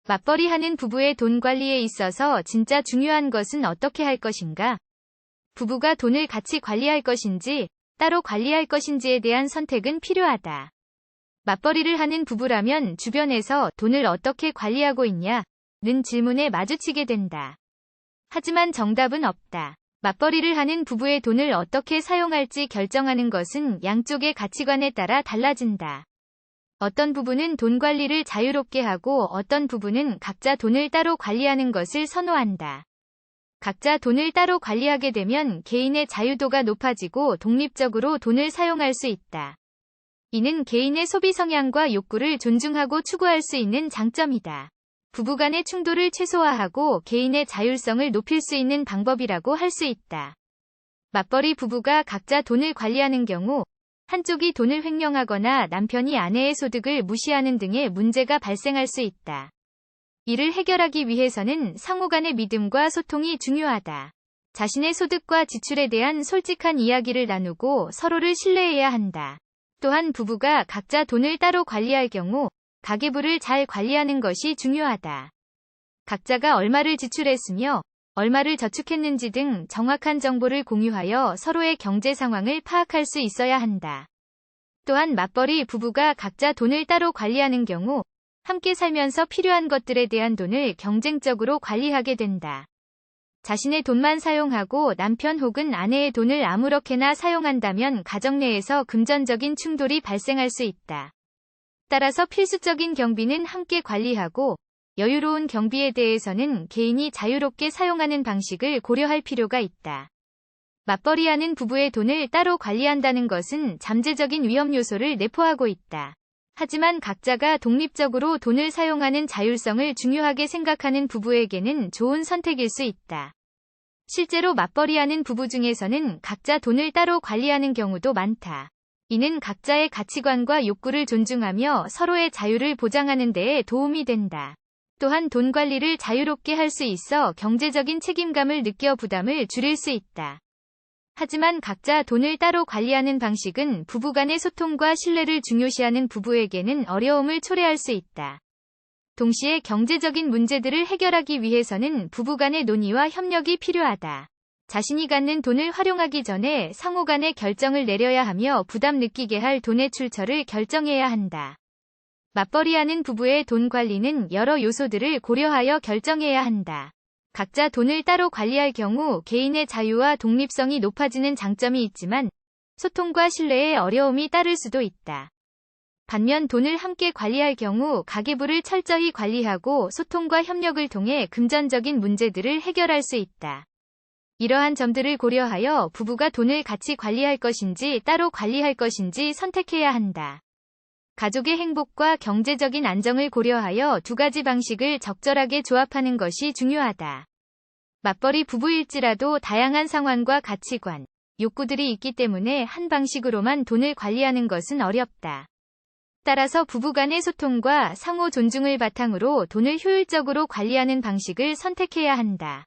맞벌이하는 부부의 돈 관리에 있어서 진짜 중요한 것은 어떻게 할 것인가? 부부가 돈을 같이 관리할 것인지, 따로 관리할 것인지에 대한 선택은 필요하다. 맞벌이를 하는 부부라면 주변에서 돈을 어떻게 관리하고 있냐? 는 질문에 마주치게 된다. 하지만 정답은 없다. 맞벌이를 하는 부부의 돈을 어떻게 사용할지 결정하는 것은 양쪽의 가치관에 따라 달라진다. 어떤 부부는 돈 관리를 자유롭게 하고 어떤 부부는 각자 돈을 따로 관리하는 것을 선호한다. 각자 돈을 따로 관리하게 되면 개인의 자유도가 높아지고 독립적으로 돈을 사용할 수 있다. 이는 개인의 소비 성향과 욕구를 존중하고 추구할 수 있는 장점이다. 부부간의 충돌을 최소화하고 개인의 자율성을 높일 수 있는 방법이라고 할 수 있다. 맞벌이 부부가 각자 돈을 관리하는 경우 한쪽이 돈을 횡령하거나 남편이 아내의 소득을 무시하는 등의 문제가 발생할 수 있다. 이를 해결하기 위해서는 상호 간의 믿음과 소통이 중요하다. 자신의 소득과 지출에 대한 솔직한 이야기를 나누고 서로를 신뢰해야 한다. 또한 부부가 각자 돈을 따로 관리할 경우 가계부를 잘 관리하는 것이 중요하다. 각자가 얼마를 지출했으며 얼마를 저축했는지 등 정확한 정보를 공유하여 서로의 경제 상황을 파악할 수 있어야 한다. 또한 맞벌이 부부가 각자 돈을 따로 관리하는 경우 함께 살면서 필요한 것들에 대한 돈을 경쟁적으로 관리하게 된다. 자신의 돈만 사용하고 남편 혹은 아내의 돈을 아무렇게나 사용한다면 가정 내에서 금전적인 충돌이 발생할 수 있다. 따라서 필수적인 경비는 함께 관리하고 여유로운 경비에 대해서는 개인이 자유롭게 사용하는 방식을 고려할 필요가 있다. 맞벌이하는 부부의 돈을 따로 관리한다는 것은 잠재적인 위험 요소를 내포하고 있다. 하지만 각자가 독립적으로 돈을 사용하는 자율성을 중요하게 생각하는 부부에게는 좋은 선택일 수 있다. 실제로 맞벌이하는 부부 중에서는 각자 돈을 따로 관리하는 경우도 많다. 이는 각자의 가치관과 욕구를 존중하며 서로의 자유를 보장하는 데에 도움이 된다. 또한 돈 관리를 자유롭게 할 수 있어 경제적인 책임감을 느껴 부담을 줄일 수 있다. 하지만 각자 돈을 따로 관리하는 방식은 부부간의 소통과 신뢰를 중요시하는 부부에게는 어려움을 초래할 수 있다. 동시에 경제적인 문제들을 해결하기 위해서는 부부간의 논의와 협력이 필요하다. 자신이 갖는 돈을 활용하기 전에 상호 간의 결정을 내려야 하며 부담 느끼게 할 돈의 출처를 결정해야 한다. 맞벌이하는 부부의 돈 관리는 여러 요소들을 고려하여 결정해야 한다. 각자 돈을 따로 관리할 경우 개인의 자유와 독립성이 높아지는 장점이 있지만 소통과 신뢰에 어려움이 따를 수도 있다. 반면 돈을 함께 관리할 경우 가계부를 철저히 관리하고 소통과 협력을 통해 금전적인 문제들을 해결할 수 있다. 이러한 점들을 고려하여 부부가 돈을 같이 관리할 것인지 따로 관리할 것인지 선택해야 한다. 가족의 행복과 경제적인 안정을 고려하여 두 가지 방식을 적절하게 조합하는 것이 중요하다. 맞벌이 부부일지라도 다양한 상황과 가치관, 욕구들이 있기 때문에 한 방식으로만 돈을 관리하는 것은 어렵다. 따라서 부부간의 소통과 상호 존중을 바탕으로 돈을 효율적으로 관리하는 방식을 선택해야 한다.